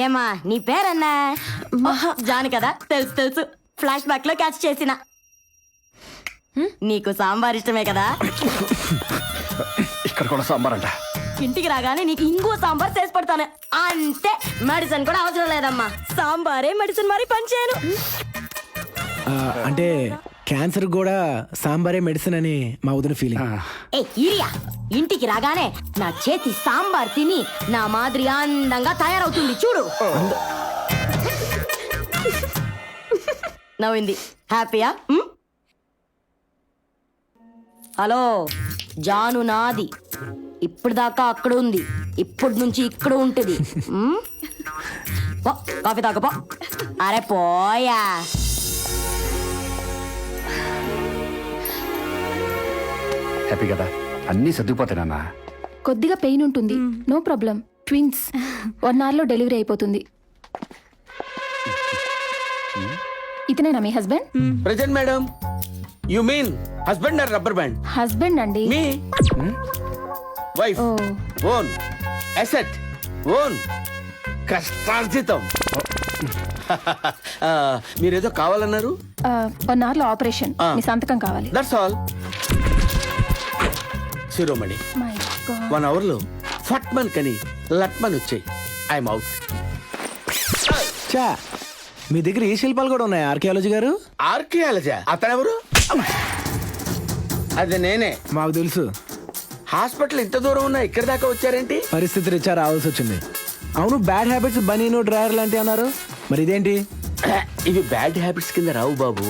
ఏమా నీ పేరన్నా? జాను కదా, తెలుసు తెలుసు. ఫ్లాష్ బ్యాక్ లో క్యాచ్ చేసిన. నీకు సాంబార్ ఇష్టమే కదా? ఇక్కడ కూడా సాంబార్ అంట. ఇంటికి రాగానే నీకు ఇంకో సాంబార్ చేసి పెడతాను. అంతే, మెడిసిన్ కూడా అవసరం లేదమ్మా. సాంబారే మెడిసిన్ మరి పనిచేయను. అంటే క్యాన్సర్ కూడా సాంబారే మెడిసిన్ అని మా వదిన ఫీలింగ్. ఏ ఇరియా, ఇంటికి రాగానే నా చేతి సాంబార్ తిని నా మాదిరి అందంగా తయారవుతుంది చూడు. నవ్వింది. హ్యాపీయా? హలో, జాను నాది. ఇప్పుడు దాకా అక్కడ ఉంది, ఇప్పుడు నుంచి ఇక్కడ ఉంటుంది. కాఫీ తాగపో. అరే పోయా. హ్యాపీ కదా, అన్నీ సర్దుకుపోతాయి నాన్న. కొద్దిగా పెయిన్ ఉంటుంది, నో ప్రాబ్లం. ట్విన్స్ 1 hour లో డెలివరీ అయిపోతుంది. ఇతనేనా మీ husband? Present madam. You mean husband or rubber band? Husband అండి. మీ wife, oh own asset, own కష్టార్జితం. మీరేదో కావాలన్నారు. 1 hour లో ఆపరేషన్. మీ సంతకం కావాలి. That's all. Shiromani, My God. 1 hour లో ఫట్మన్ కని లట్మన్ వచ్చాయి. I'm out. చా, మీ దగ్గర ఏ శిల్పాలు కూడా ఉన్నాయి ఆర్కియాలజీ గారు? ఆర్కియాలజీ? అతనెవరు? అది నేనే. మాకు తెలుసు. హాస్పిటల్ ఇంత దూరం ఉన్నా ఇక్కడ దాకా వచ్చారేంటి? పరిస్థితి రీత్యా రావాల్సి వచ్చింది. అవును, బ్యాడ్ హ్యాబిట్స్ బనీను డ్రైయర్ లాంటి అన్నారు, మరి ఇదేంటి? ఇవి బ్యాడ్ హ్యాబిట్స్ కింద రావు బాబు.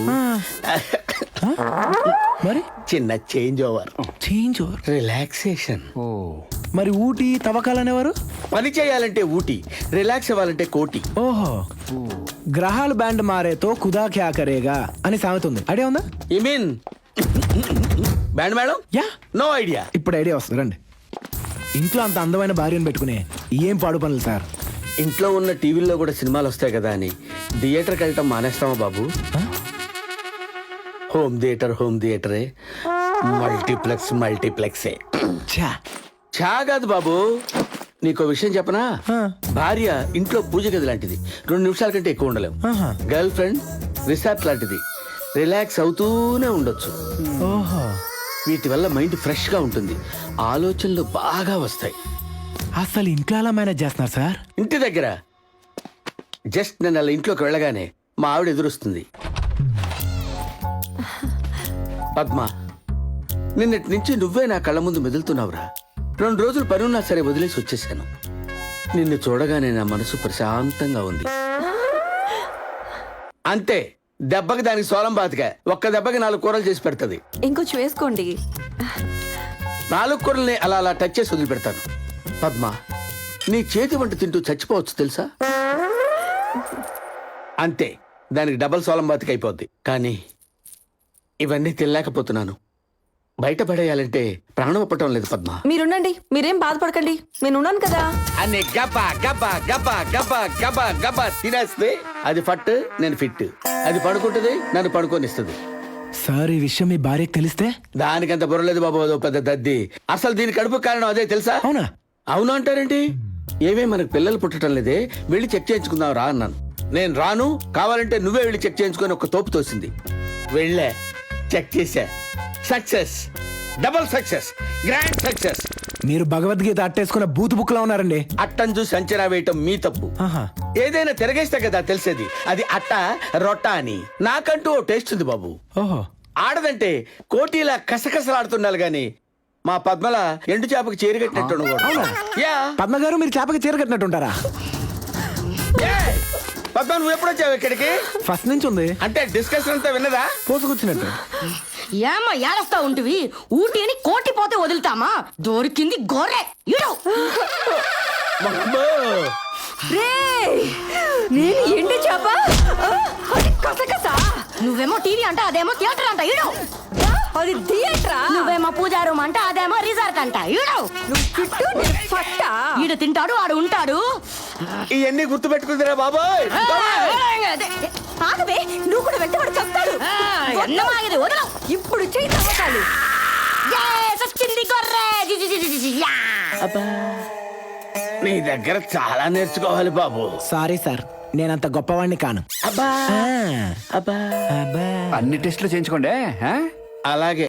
మరి చిన్న change over. Change over, relaxation. Oh, మరి ఊటీ తవ్వకాలు అనేవారు? పని చేయాలంటే ఊటీ, రిలాక్స్ అవ్వాలంటే కోటి. ఓహో, గ్రహాలు బ్యాండ్ మారేతో కుదా క్యా కరేగా అని సామెత ఉంది, ఐడియా ఉందా? You mean band madam? Yeah, no idea. ఇప్పుడు ఐడియా వస్తుంది, రండి. ఇంట్లో అంత అందమైన భార్యను పెట్టుకునే ఏం పాడు పనులు సార్. ఇంట్లో ఉన్న టీవీల్లో కూడా సినిమాలు వస్తాయి కదా అని థియేటర్కి వెళ్ళటం మానేస్తామా బాబు? హోమ్ థియేటరే, మల్టీప్లెక్సే. ఛా, చా కాదు బాబు. నీకో విషయం చెప్పనా? భార్య ఇంట్లో పూజ గది లాంటిది, 2 నిమిషాల కంటే ఎక్కువ ఉండలేము. ఆహా. గర్ల్ ఫ్రెండ్ రిసార్ట్ లాంటిది, రిలాక్స్ అవుతూనే ఉండొచ్చు. ఓహో, వీటి వల్ల మైండ్ ఫ్రెష్ గా ఉంటుంది, ఆలోచనలు బాగా వస్తాయి. అసలు ఇంట్లో ఎలా మేనేజ్ చేస్తున్నారు సార్? ఇంటి దగ్గర జస్ట్ నేను అలా ఇంట్లోకి వెళ్ళగానే మా ఆవిడ ఎదురొస్తుంది. పద్మ, నిన్నటి నుంచి నువ్వే నా కళ్ళ ముందు మెదులుతున్నావురా. 2 రోజులు పని ఉన్నా సరే వదిలేసి వచ్చేసాను. నిన్ను చూడగానే నా మనసు ప్రశాంతంగా ఉంది. అంతే, దెబ్బకి దానికి సోలం బాతిక. ఒక్క దెబ్బకి 4 కూరలు చేసి పెడతది. ఇంకొంచెం వేసుకోండి. 4 కూరల్ని అలా అలా టచ్ చేసి వదిలిపెడతాను. పద్మ, నీ చేతి వంట తింటూ చచ్చిపోవచ్చు తెలుసా? అంతే, దానికి డబల్ సోలం బాతిక అయిపోద్ది. కానీ ఇవన్నీ తినలేకపోతున్నాను. బయట పడేయాలంటే ప్రాణం ఒప్పటం లేదు పద్మ. మీరుండండి, మీరేం బాధపడకండి, నేను ఉన్నాను కదా. అన్ని గబ్బా గబ్బా గబ్బా గబ్బా గబ్బా గబ్బా తినేస్తే అది ఫట్, నేను ఫిట్. అది పడుకుంటుంది, నన్ను పడుకోనిస్తుంది. సార్, ఈ విషయం మీ భార్యకి తెలిస్తే? దానికంత బుర్రలేదు బాబు, అదో పెద్ద దద్ది. అసలు దీని కడుపు కారణం అదే తెలుసా? అవునా? అవును అంటారేంటి? ఏమే మనకు పిల్లలు పుట్టడం లేదే, వెళ్ళి చెక్ చేయించుకుందాం రా అన్నాను. నేను రాను, కావాలంటే నువ్వే వెళ్ళి చెక్ చేయించుకొని ఒక తోపు తోసింది. వెళ్ళే, చెక్ చేశా, success, double success, grand success. మీరు భగవద్గీత అట్టేసుకున్న బూతు బుక్ లా ఉన్నారండి. అట్టను చూసి అంచనా వేయటం మీ తప్పు. ఆహా. ఏదైనా తిరగేస్తే కదా తెలిసేది అది అట్ట రొట్ట అని. నాకంటూ ఓ టేస్ట్ ఉంది బాబు. ఓహో, ఆడదంటే కోటీలా కసకసలాడుతుండాలి గాని మా పద్మల ఎండు చేపకి చేరుగట్టినట్టు యా. పద్మ గారు, మీరు చేపకి చీర కట్టినట్టుంటారా? పద్మ, నువ్వు ఎప్పుడు వచ్చావు ఇక్కడికి? ఫస్ట్ నుంచి ఉంది. అంటే డిస్కషన్ అంతా విన్నదా? పోసుకొచ్చినట్టు. ఏమో ఏడస్తా ఉంటివి? ఊటీని కోటి పోతే వదులుతామా? దొరికింది గొర్రె. నేను ఎండి చేప, అది కసకస. నువ్వేమో టీవీ అంట, అదేమో థియేటర్ అంట. అది థియేటరా? నువ్వేమో పూజా రూమ్ అంట, అదేమో రిసార్ట్ అంట. నువ్వు చుట్టూ నేను పట్టా. ఈడు తింటాడు, ఆడు ఉంటాడు. ఇవన్నీ గుర్తు పెట్టుకుందిరా బాబాయ్. ఆగవే, నువ్వు కూడా వెంటబడి చెప్తాడు. ఎన్నమాగది వదలవు. ఇప్పుడు చేయి తవ్వకాలు. సచ్చింది గొర్రె. అబ్బా నీ దగ్గర చాలా నేర్చుకోవాలి బాబు. సారీ సార్, నేనంత గొప్పవాణ్ణి కాను. అబ్బా ఆ, అబ్బా అబ్బా. అన్ని టెస్టులు చేయించుకోండి. ఆ? అలాగే